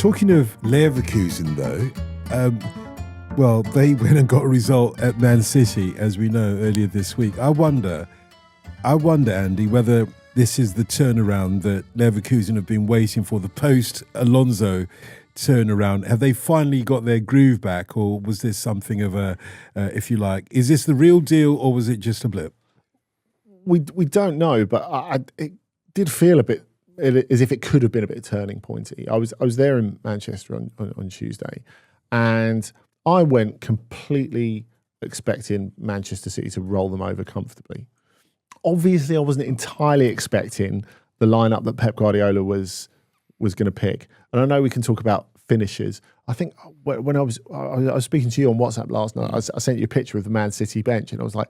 Talking of Leverkusen, though, well, they went and got a result at Man City, as we know, earlier this week. I wonder, Andy, whether this is the turnaround that Leverkusen have been waiting for, the post-Alonso turnaround. Have they finally got their groove back, or was this something of a, if you like, is this the real deal, or was it just a blip? We don't know, but it did feel a bit as if it could have been a bit turning pointy. I was there in Manchester on Tuesday, and I went completely expecting Manchester City to roll them over comfortably. Obviously, I wasn't entirely expecting the lineup that Pep Guardiola was going to pick. And I know we can talk about finishes. I think when I was speaking to you on WhatsApp last night, I sent you a picture of the Man City bench, and I was like,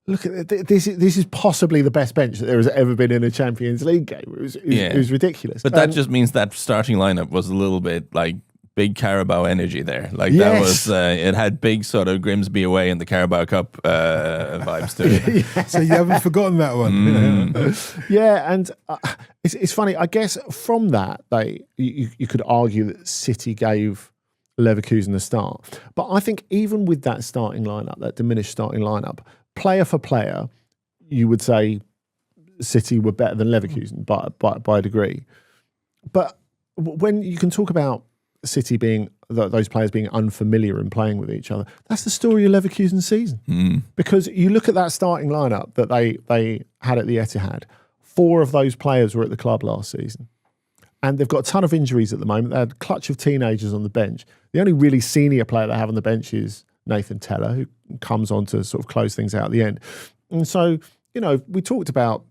look at this is possibly the best bench that there has ever been in a Champions League game. It was ridiculous. But that just means that starting lineup was a little bit like big Carabao energy there. Like yes. That was, it had big sort of Grimsby away in the Carabao Cup vibes to it. Yeah. So you haven't forgotten that one. Yeah, and it's funny. I guess from that, you could argue that City gave Leverkusen a start. But I think even with that starting lineup, that diminished starting lineup, player for player, you would say City were better than Leverkusen by a degree. But when you can talk about City being those players being unfamiliar and playing with each other, that's the story of Leverkusen's season. Because you look at that starting lineup that they had at the Etihad, 4 of those players were at the club last season, and they've got a ton of injuries at the moment. They had a clutch of teenagers on the bench. The only really senior player they have on the bench is Nathan Teller, who comes on to sort of close things out at the end. And so, we talked about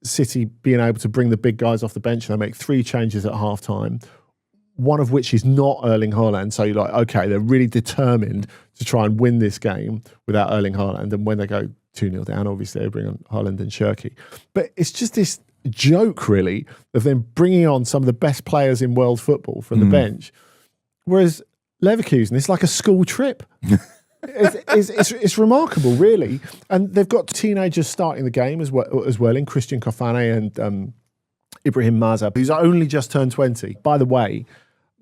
City being able to bring the big guys off the bench, and they make 3 changes at half time, one of which is not Erling Haaland. So you're like, okay, they're really determined to try and win this game without Erling Haaland. And when they go 2-0 down, obviously they bring on Haaland and Schick. But it's just this joke, really, of them bringing on some of the best players in world football from the bench. Whereas Leverkusen, it's like a school trip. It's remarkable, really. And they've got teenagers starting the game as well in Christian Kofane and Ibrahim Maza, who's only just turned 20. By the way,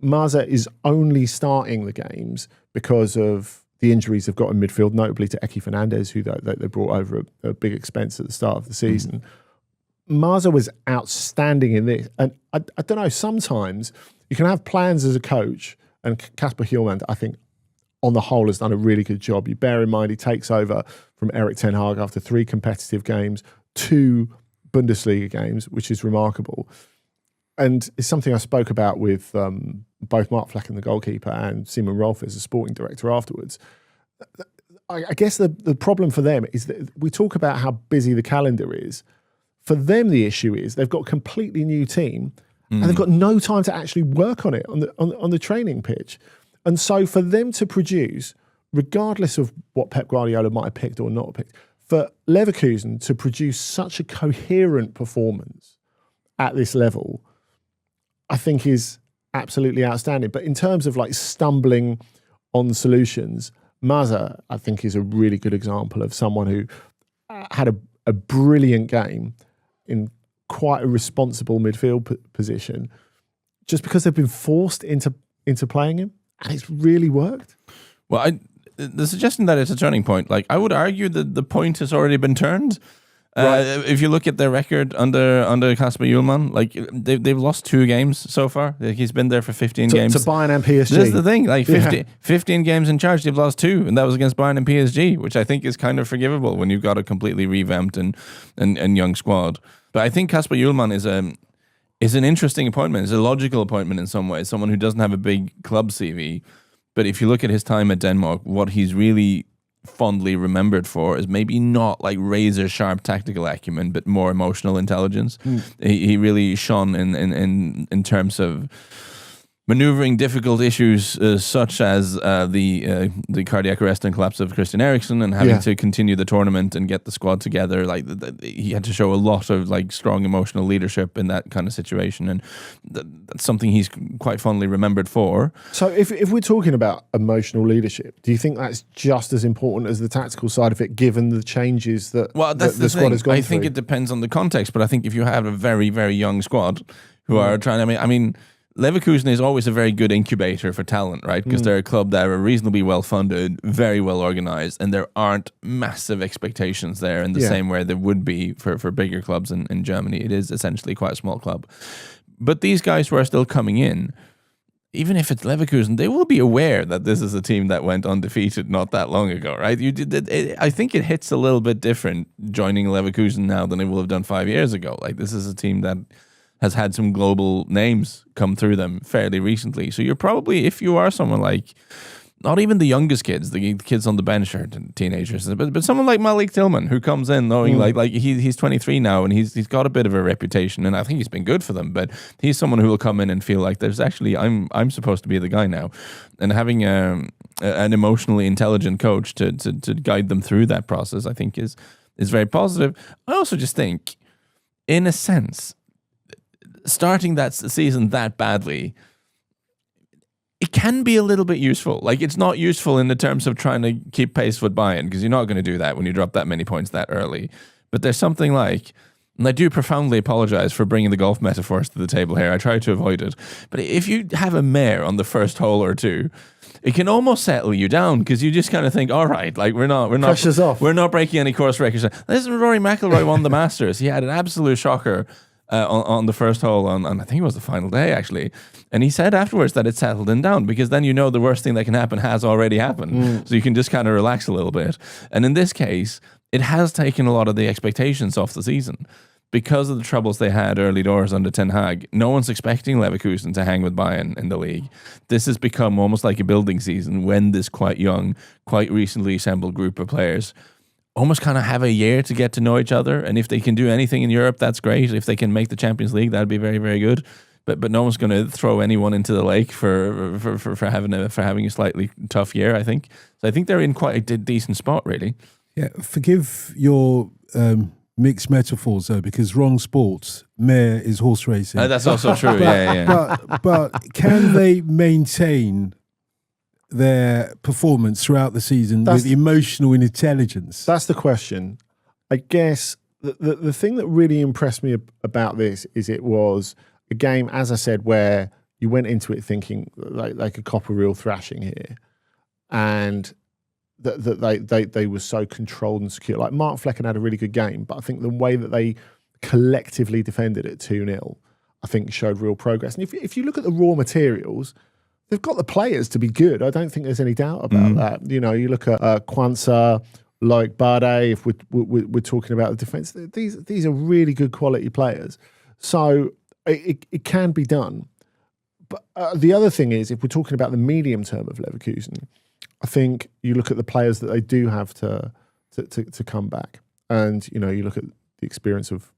Maza is only starting the games because of the injuries they've got in midfield, notably to Eki Fernandez, who they brought over a big expense at the start of the season. Maza was outstanding in this. And I don't know, sometimes you can have plans as a coach, and Kasper Hjulmand, I think, on the whole, has done a really good job. You bear in mind he takes over from Erik Ten Hag after 3 competitive games, 2 Bundesliga games, which is remarkable. And it's something I spoke about with both Mark Flecken, the goalkeeper, and Simon Rolfe as a sporting director afterwards. I guess the problem for them is that we talk about how busy the calendar is. For them, the issue is they've got a completely new team and they've got no time to actually work on it on the training pitch. And so for them to produce, regardless of what Pep Guardiola might have picked or not picked, for Leverkusen to produce such a coherent performance at this level, I think is absolutely outstanding. But in terms of like stumbling on solutions, Maza, I think, is a really good example of someone who had a brilliant game in quite a responsible midfield position just because they've been forced into playing him, and it's really worked. Well, the suggestion that it's a turning point, like I would argue that the point has already been turned. Right. If you look at their record under Kasper Hjulmand, like they've lost 2 games so far. Like, he's been there for 15 games. To Bayern and PSG. This is the thing, like 15 games in charge, they've lost 2, and that was against Bayern and PSG, which I think is kind of forgivable when you've got a completely revamped and young squad. But I think Kasper Hjulmand is an interesting appointment. It's a logical appointment in some ways. Someone who doesn't have a big club CV, but if you look at his time at Denmark, what he's really fondly remembered for is maybe not like razor sharp tactical acumen, but more emotional intelligence. He really shone in terms of maneuvering difficult issues such as the cardiac arrest and collapse of Christian Eriksen, and having to continue the tournament and get the squad together. Like he had to show a lot of like strong emotional leadership in that kind of situation, and that's something he's quite fondly remembered for. So if we're talking about emotional leadership, do you think that's just as important as the tactical side of it, given the changes that the squad has gone through? I think it depends on the context, but I think if you have a very, very young squad who are trying to, I mean, Leverkusen is always a very good incubator for talent, right? Because they're a club that are reasonably well-funded, very well-organized, and there aren't massive expectations there in the same way there would be for bigger clubs in Germany. It is essentially quite a small club. But these guys who are still coming in, even if it's Leverkusen, they will be aware that this is a team that went undefeated not that long ago, right? I think it hits a little bit different joining Leverkusen now than it will have done 5 years ago. Like, this is a team that has had some global names come through them fairly recently. So you're probably, if you are someone like, not even the youngest kids, the kids on the bench or teenagers, but someone like Malik Tillman who comes in knowing like he's 23 now and he's got a bit of a reputation and I think he's been good for them, but he's someone who will come in and feel like there's actually, I'm supposed to be the guy now. And having an emotionally intelligent coach to guide them through that process, I think is very positive. I also just think, in a sense, starting that season that badly, it can be a little bit useful. Like, it's not useful in the terms of trying to keep pace with Bayern, because you're not going to do that when you drop that many points that early. But there's something like, and I do profoundly apologize for bringing the golf metaphors to the table here. I try to avoid it. But if you have a mare on the first hole or two, it can almost settle you down, because you just kind of think, all right, like we're not pressure's off. We're not breaking any course records. This is Rory McIlroy won the Masters. He had an absolute shocker on the first hole on I think it was the final day, actually. And he said afterwards that it settled him down, because then you know the worst thing that can happen has already happened. So you can just kind of relax a little bit. And in this case, it has taken a lot of the expectations off the season. Because of the troubles they had early doors under Ten Hag, no one's expecting Leverkusen to hang with Bayern in the league. This has become almost like a building season when this quite young, quite recently assembled group of players almost kind of have a year to get to know each other. And if they can do anything in Europe, that's great. If they can make the Champions League, that'd be very, very good. But no one's going to throw anyone into the lake for having a slightly tough year, I think. So I think they're in quite a decent spot, really. Yeah, forgive your mixed metaphors, though, because wrong sports, mare is horse racing. That's also true, yeah. But can they maintain their performance throughout the season with emotional intelligence? That's the question. I guess the thing that really impressed me about this is it was a game, as I said, where you went into it thinking like a cop a real thrashing here, and that they were so controlled and secure. Like, Mark Flecken had a really good game, but I think the way that they collectively defended it 2-0, I think showed real progress. And if you look at the raw materials, they've got the players to be good. I don't think there's any doubt about that. You know, you look at Kwanzaa, like Bade, if we're talking about the defence, these are really good quality players. So it can be done. But the other thing is, if we're talking about the medium term of Leverkusen, I think you look at the players that they do have to come back. And, you know, you look at the experience of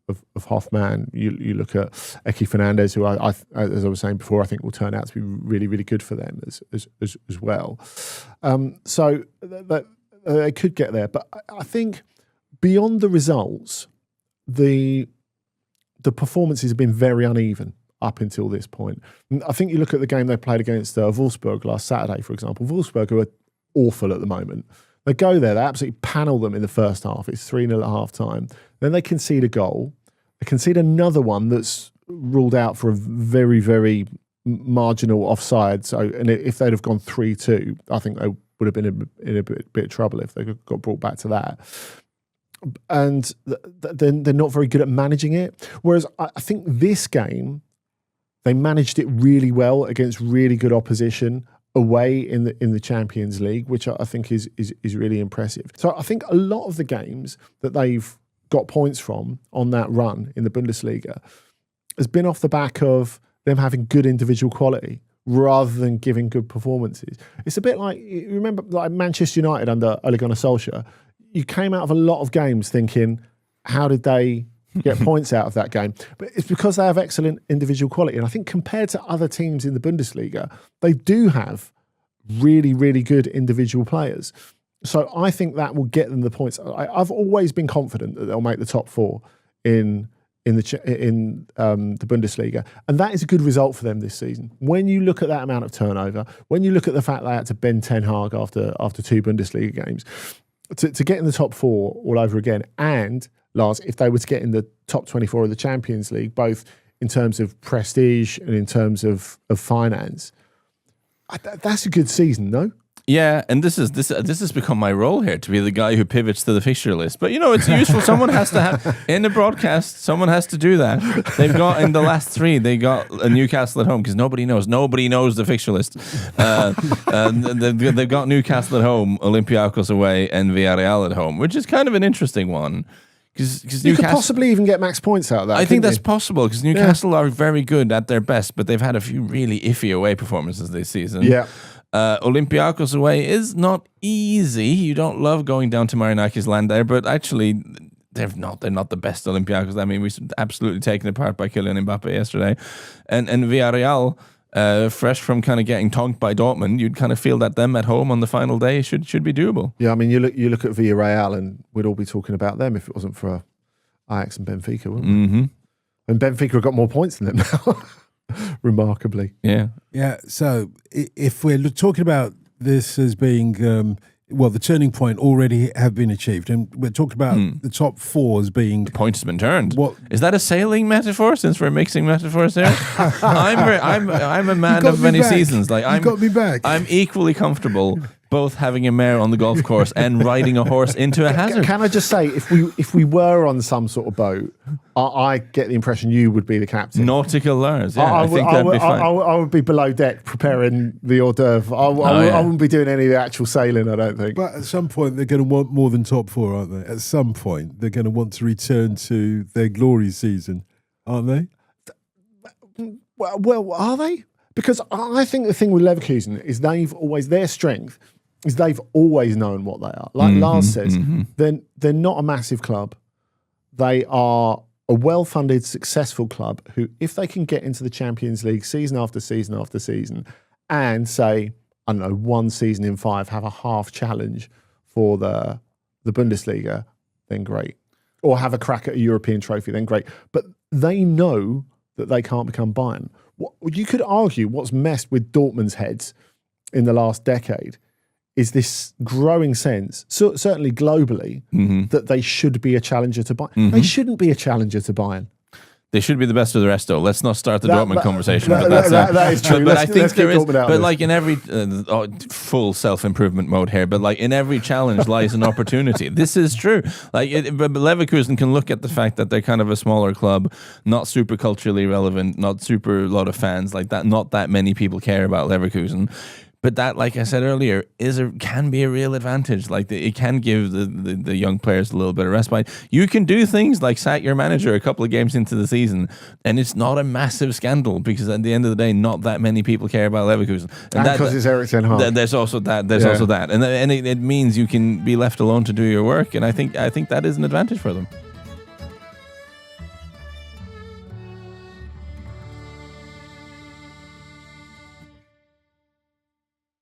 Hoffman, you look at Eki Fernandez, who I as I was saying before, I think will turn out to be really, really good for them as well. So they could get there. But I think beyond the results, the performances have been very uneven up until this point. And I think you look at the game they played against Wolfsburg last Saturday, for example. Wolfsburg are awful at the moment. They go there, they absolutely panel them in the first half. It's 3-0 at half time. Then they concede a goal. They concede another one that's ruled out for a very, very marginal offside. So, and if they'd have gone 3-2, I think they would have been in a bit of trouble if they got brought back to that. And then they're not very good at managing it. Whereas I think this game, they managed it really well against really good opposition away in the Champions League, which I think is really impressive. So I think a lot of the games that they've got points from on that run in the Bundesliga has been off the back of them having good individual quality rather than giving good performances. It's a bit like, you remember, like Manchester United under Ole Gunnar Solskjaer. You came out of a lot of games thinking, how did they get points out of that game? But it's because they have excellent individual quality. And I think compared to other teams in the Bundesliga, they do have really, really good individual players. So I think that will get them the points. I've always been confident that they'll make the top four in the Bundesliga. And that is a good result for them this season. When you look at that amount of turnover, when you look at the fact they had to bend Ten Hag after two Bundesliga games, to get in the top four all over again, and Lars, if they were to get in the top 24 of the Champions League, both in terms of prestige and in terms of finance, that's a good season, no? Yeah, and this has become my role here, to be the guy who pivots to the fixture list. But it's useful. Someone has to have in the broadcast. Someone has to do that. They've got in the last 3. They got a Newcastle at home because nobody knows the fixture list. They've got Newcastle at home, Olympiacos away, and Villarreal at home, which is kind of an interesting one. Because you could possibly even get max points out of that. I think that's possible because Newcastle are very good at their best, but they've had a few really iffy away performances this season. Yeah. Olympiacos away is not easy. You don't love going down to Marinakis land there, but actually they're not the best Olympiacos. I mean, we absolutely taken apart by Kylian Mbappe yesterday, and Villarreal, fresh from kind of getting tonked by Dortmund, you'd kind of feel that them at home on the final day should be doable. Yeah, I mean, you look at Villarreal, and we'd all be talking about them if it wasn't for Ajax and Benfica, wouldn't we? Mm-hmm. And Benfica have got more points than them now. Remarkably. Yeah. So if we're talking about this as being, the turning point already have been achieved, and we're talking about the top 4 as being... The point has been turned. Is that a sailing metaphor, since we're mixing metaphors here? I'm a man of many seasons. Like, you got me back. I'm equally comfortable both having a mare on the golf course and riding a horse into a hazard. Can I just say, if we were on some sort of boat, I get the impression you would be the captain. Nautical Lars, I think that'd be fine. I would be below deck preparing the hors d'oeuvre. I wouldn't be doing any of the actual sailing, I don't think. But at some point, they're going to want more than top 4, aren't they? At some point, they're going to want to return to their glory season, aren't they? Well, are they? Because I think the thing with Leverkusen is their strength is they've always known what they are. Like Lars says, they're not a massive club. They are a well-funded, successful club who, if they can get into the Champions League season after season after season and say, I don't know, 1 season in 5, have a half challenge for the Bundesliga, then great. Or have a crack at a European trophy, then great. But they know that they can't become Bayern. You could argue what's messed with Dortmund's heads in the last decade is this growing sense, certainly globally, that they should be a challenger to Bayern. They shouldn't be a challenger to Bayern. They should be the best of the rest, though. Let's not start the Dortmund conversation. That is true. But I think there is. But like in every full self-improvement mode here. But like in every challenge lies an opportunity. This is true. But Leverkusen can look at the fact that they're kind of a smaller club, not super culturally relevant, not super lot of fans like that. Not that many people care about Leverkusen. But that, like I said earlier, can be a real advantage. Like it can give the young players a little bit of respite. You can do things like sack your manager a couple of games into the season, and it's not a massive scandal because at the end of the day, not that many people care about Leverkusen. And because it's Erik ten Hag. There's also that. Also that, and it means you can be left alone to do your work. And I think that is an advantage for them.